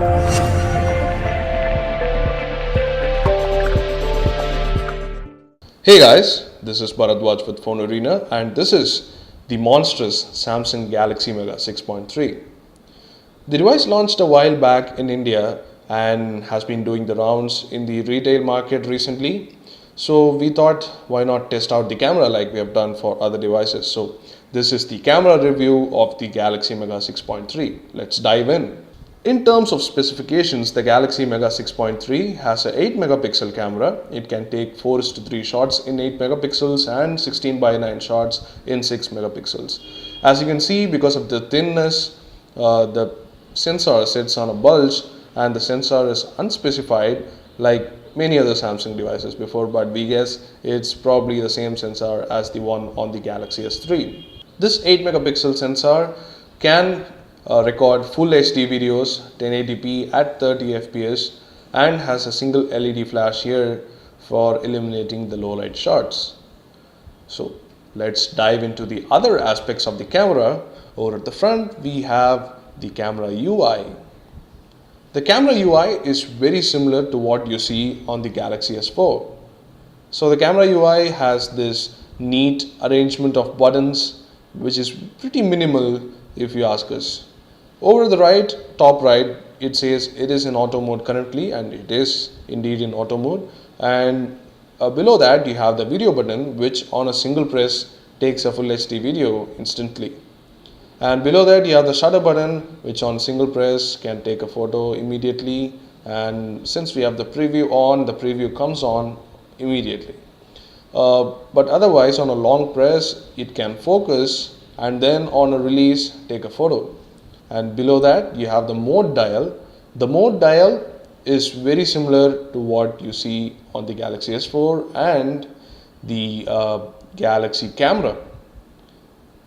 Hey guys, this is Bharadwaj with Phone Arena and this is the monstrous Samsung Galaxy Mega 6.3. The device launched a while back in India and has been doing the rounds in the retail market recently. So we thought why not test out the camera like we have done for other devices. So this is the camera review of the Galaxy Mega 6.3. Let's dive in. In terms of specifications, the Galaxy Mega 6.3 has a 8 megapixel camera. It can take 4:3 shots in 8 megapixels and 16:9 shots in 6 megapixels. As you can see, because of the thinness, the sensor sits on a bulge and the sensor is unspecified like many other Samsung devices before, but we guess it's probably the same sensor as the one on the Galaxy S3. This 8 megapixel sensor can record full HD videos 1080p at 30 fps and has a single LED flash here for illuminating the low light shots. So let's dive into the other aspects of the camera. Over at the front we have the camera UI. The camera UI is very similar to what you see on the Galaxy S4. So the camera UI has this neat arrangement of buttons which is pretty minimal if you ask us. Over the right, top right, it says it is in auto mode currently, and it is indeed in auto mode. And below that you have the video button, which on a single press takes a full HD video instantly. And below that you have the shutter button, which on single press can take a photo immediately. And since we have the preview on, the preview comes on immediately. But otherwise on a long press it can focus and then on a release take a photo. And below that you have the mode dial. The mode dial is very similar to what you see on the Galaxy S4 and the Galaxy camera.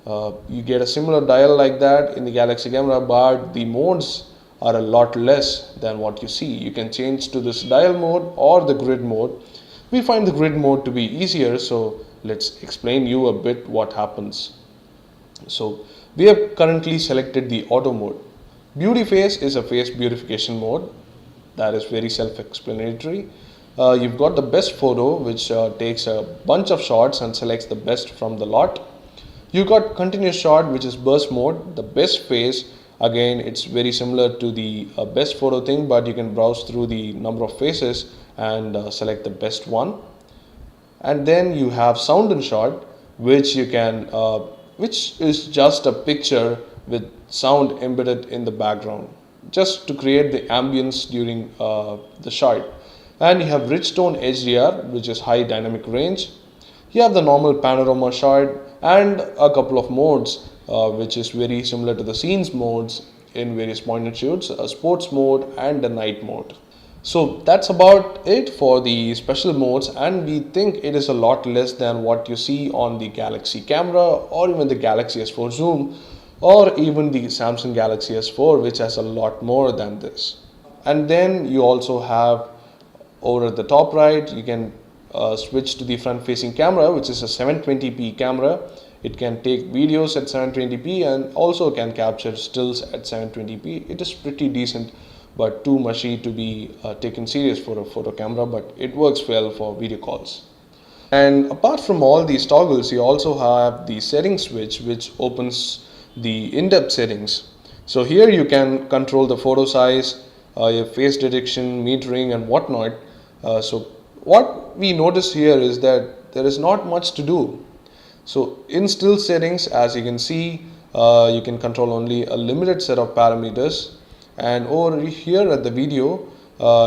You get a similar dial like that in the Galaxy camera, but the modes are a lot less than what you see. You can change to this dial mode or the grid mode. We find the grid mode to be easier, so let's explain you a bit what happens. So we have currently selected the auto mode. Beauty face is a face beautification mode that is very self-explanatory. You've got the best photo, which takes a bunch of shots and selects the best from the lot. You've got continuous shot, which is burst mode. The best face, again it's very similar to the best photo thing, but you can browse through the number of faces and select the best one. And then you have sound and shot, which you can which is just a picture with sound embedded in the background just to create the ambience during the shot. And you have rich tone HDR, which is high dynamic range. You have the normal panorama shot and a couple of modes which is very similar to the scenes modes in various point and shoots, a sports mode and a night mode. So that's about it for the special modes, and we think it is a lot less than what you see on the Galaxy camera or even the Galaxy S4 Zoom or even the Samsung Galaxy S4, which has a lot more than this. And then you also have over at the top right, you can switch to the front facing camera, which is a 720p camera. It can take videos at 720p and also can capture stills at 720p. It is pretty decent, but too mushy to be taken serious for a photo camera, but it works well for video calls. And apart from all these toggles, you also have the settings switch, which opens the in-depth settings. So here you can control the photo size, your face detection, metering and whatnot. So what we notice here is that there is not much to do. So in still settings, as you can see, you can control only a limited set of parameters. And over here at the video,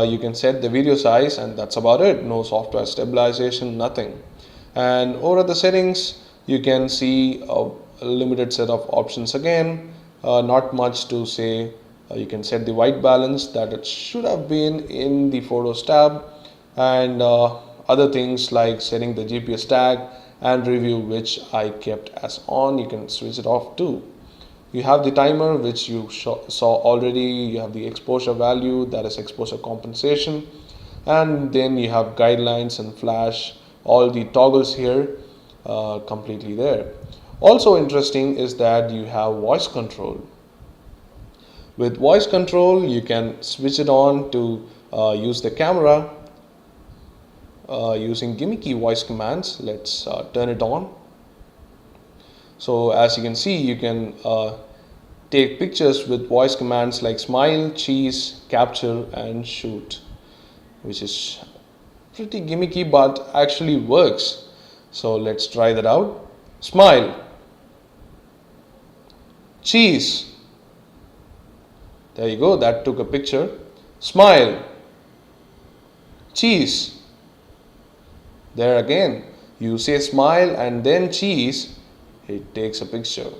you can set the video size and that's about it. No software stabilization, nothing. And over at the settings, you can see a limited set of options again. Not much to say. You can set the white balance that it should have been in the photos tab, and other things like setting the GPS tag and review, which I kept as on. You can switch it off too. You have the timer, which you saw already. You have the exposure value, that is exposure compensation, and then you have guidelines and flash, all the toggles here completely there. Also interesting is that you have voice control. With voice control, you can switch it on to use the camera using gimmicky voice commands. Let's turn it on. So as you can see, you can take pictures with voice commands like smile, cheese, capture and shoot, which is pretty gimmicky but actually works. So let's try that out. Smile, cheese. There you go, that took a picture. Smile, cheese. There again, you say smile and then cheese, it takes a picture.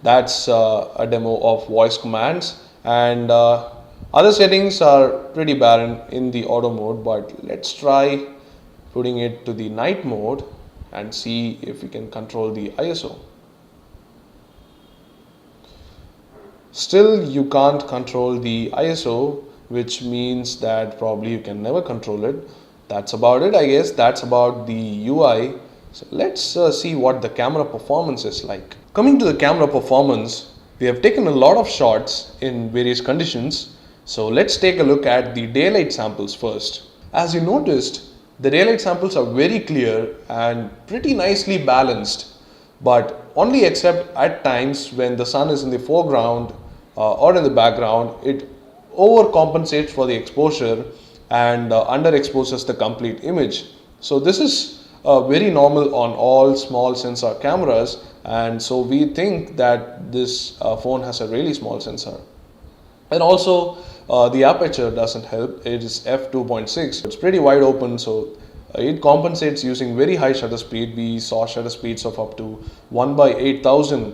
That's a demo of voice commands, and other settings are pretty barren in the auto mode, but let's try putting it to the night mode and see if we can control the ISO. Still, you can't control the ISO, which means that probably you can never control it. That's about it, I guess. That's about the UI. So let's see what the camera performance is like. Coming to the camera performance, we have taken a lot of shots in various conditions. So let's take a look at the daylight samples first. As you noticed, the daylight samples are very clear and pretty nicely balanced, but only except at times when the sun is in the foreground or in the background, it overcompensates for the exposure and underexposes the complete image. So this is very normal on all small sensor cameras, and so we think that this phone has a really small sensor. And also the aperture doesn't help. It is f2.6. It's pretty wide open, so it compensates using very high shutter speed. We saw shutter speeds of up to 1/8000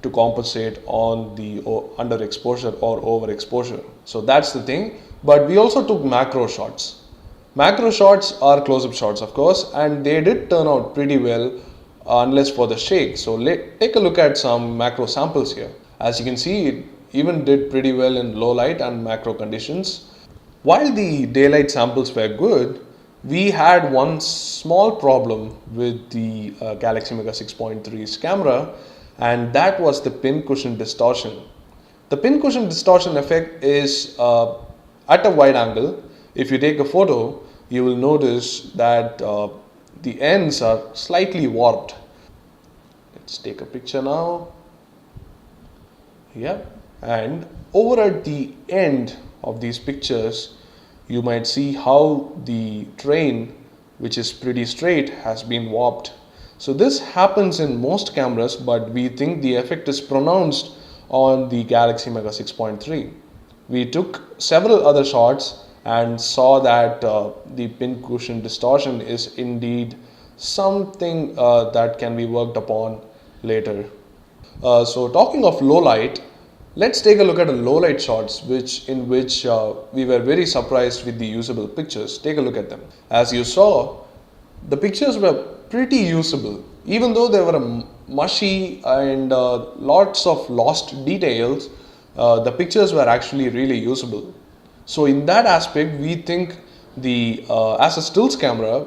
to compensate on the underexposure or overexposure. So that's the thing. But we also took macro shots. Macro shots are close-up shots, of course, and they did turn out pretty well, unless for the shake. So take a look at some macro samples here. As you can see, it even did pretty well in low light and macro conditions. While the daylight samples were good, we had one small problem with the Galaxy Mega 6.3's camera, and that was the Pincushion Distortion. The Pincushion Distortion effect is at a wide angle. If you take a photo, you will notice that the ends are slightly warped. Let's take a picture now. Yeah, and over at the end of these pictures, you might see how the train, which is pretty straight, has been warped. So this happens in most cameras, but we think the effect is pronounced on the Galaxy Mega 6.3. We took several other shots and saw that the Pincushion Distortion is indeed something that can be worked upon later. So talking of low light, let's take a look at the low light shots in which we were very surprised with the usable pictures. Take a look at them. As you saw, the pictures were pretty usable. Even though they were mushy and lots of lost details, the pictures were actually really usable. So in that aspect, we think the as a stills camera,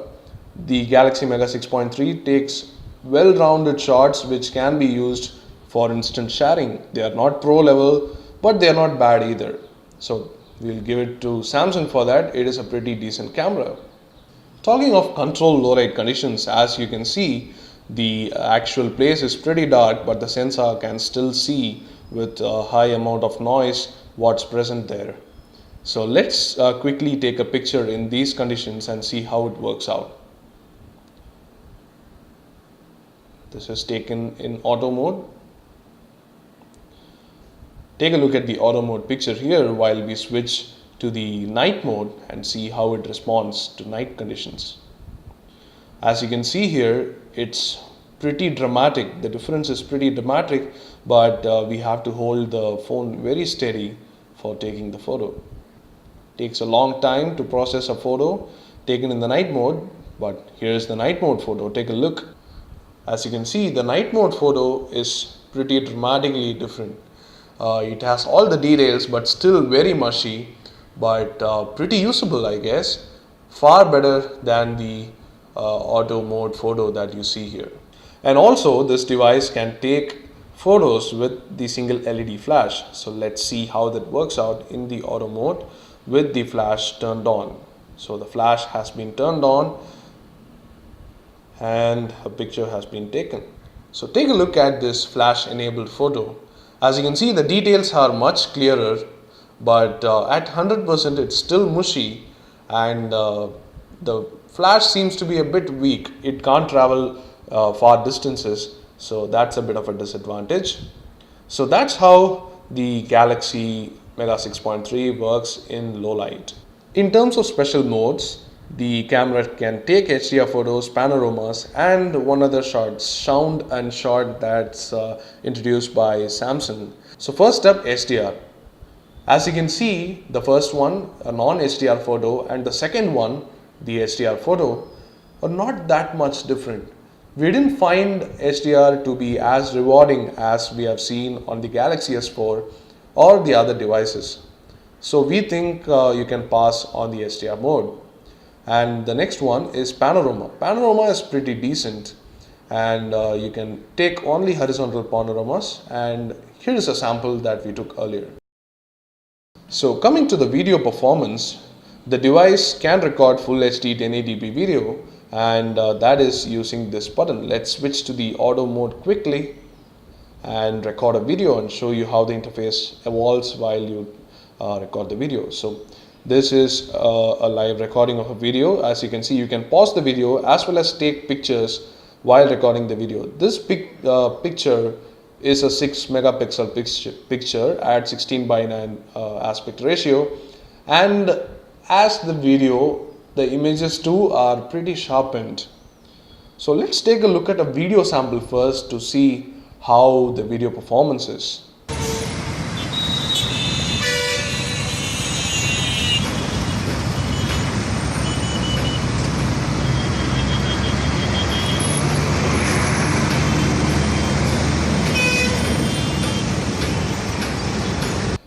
the Galaxy Mega 6.3 takes well-rounded shots which can be used for instant sharing. They are not pro level, but they are not bad either. So we'll give it to Samsung for that. It is a pretty decent camera. Talking of controlled low light conditions, as you can see, the actual place is pretty dark, but the sensor can still see with a high amount of noise what's present there. So let's quickly take a picture in these conditions and see how it works out. This is taken in auto mode. Take a look at the auto mode picture here while we switch to the night mode and see how it responds to night conditions. As you can see here, it's pretty dramatic. The difference is pretty dramatic, but we have to hold the phone very steady for taking the photo. Takes a long time to process a photo taken in the night mode, but here's the night mode photo. Take a look. As you can see, the night mode photo is pretty dramatically different. It has all the details, but still very mushy, but pretty usable, I guess. Far better than the auto mode photo that you see here. And also, this device can take photos with the single LED flash. So let's see how that works out in the auto mode with the flash turned on. So the flash has been turned on and a picture has been taken. So take a look at this flash enabled photo. As you can see, the details are much clearer, but at 100% it's still mushy, and the flash seems to be a bit weak. It can't travel far distances, so that's a bit of a disadvantage. So that's how the Galaxy Mega 6.3 works in low light. In terms of special modes, the camera can take HDR photos, panoramas, and one other shot, sound and shot that's introduced by Samsung. So first up, HDR. As you can see, the first one, a non-HDR photo, and the second one, the HDR photo, are not that much different. We didn't find HDR to be as rewarding as we have seen on the Galaxy S4 or the other devices. So we think you can pass on the HDR mode. And the next one is Panorama. Panorama is pretty decent, and you can take only horizontal panoramas, and here is a sample that we took earlier. So coming to the video performance, the device can record full HD 1080p video, and that is using this button. Let's switch to the auto mode quickly and record a video and show you how the interface evolves while you record the video. So this is a live recording of a video. As you can see, you can pause the video as well as take pictures while recording the video. This picture is a 6 megapixel picture at 16:9 aspect ratio, and as the video, the images too are pretty sharpened. So let's take a look at a video sample first to see how the video performance is.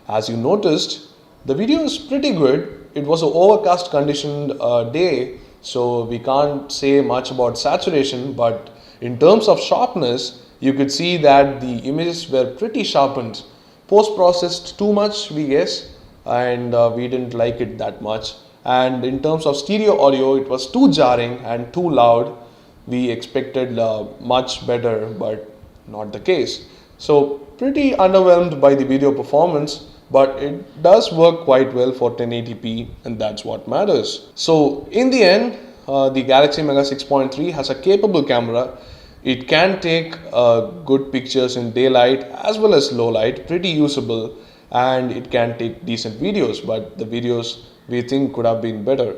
As you noticed, the video is pretty good. It was an overcast conditioned day, so we can't say much about saturation, but in terms of sharpness, you could see that the images were pretty sharpened. Post-processed too much, we guess, and we didn't like it that much. And in terms of stereo audio, it was too jarring and too loud. We expected much better, but not the case. So pretty underwhelmed by the video performance, but it does work quite well for 1080p, and that's what matters. So in the end, the Galaxy Mega 6.3 has a capable camera. It can take good pictures in daylight as well as low light, pretty usable, and it can take decent videos, but the videos we think could have been better.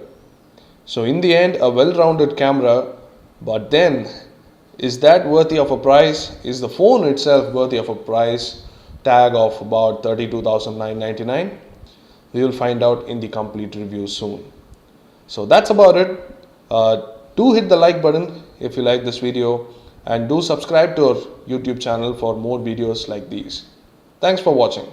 So in the end, a well-rounded camera, but then is that worthy of a price? Is the phone itself worthy of a price tag of about $32,999? We will find out in the complete review soon. So that's about it. Do hit the like button if you like this video, and do subscribe to our YouTube channel for more videos like these. Thanks for watching.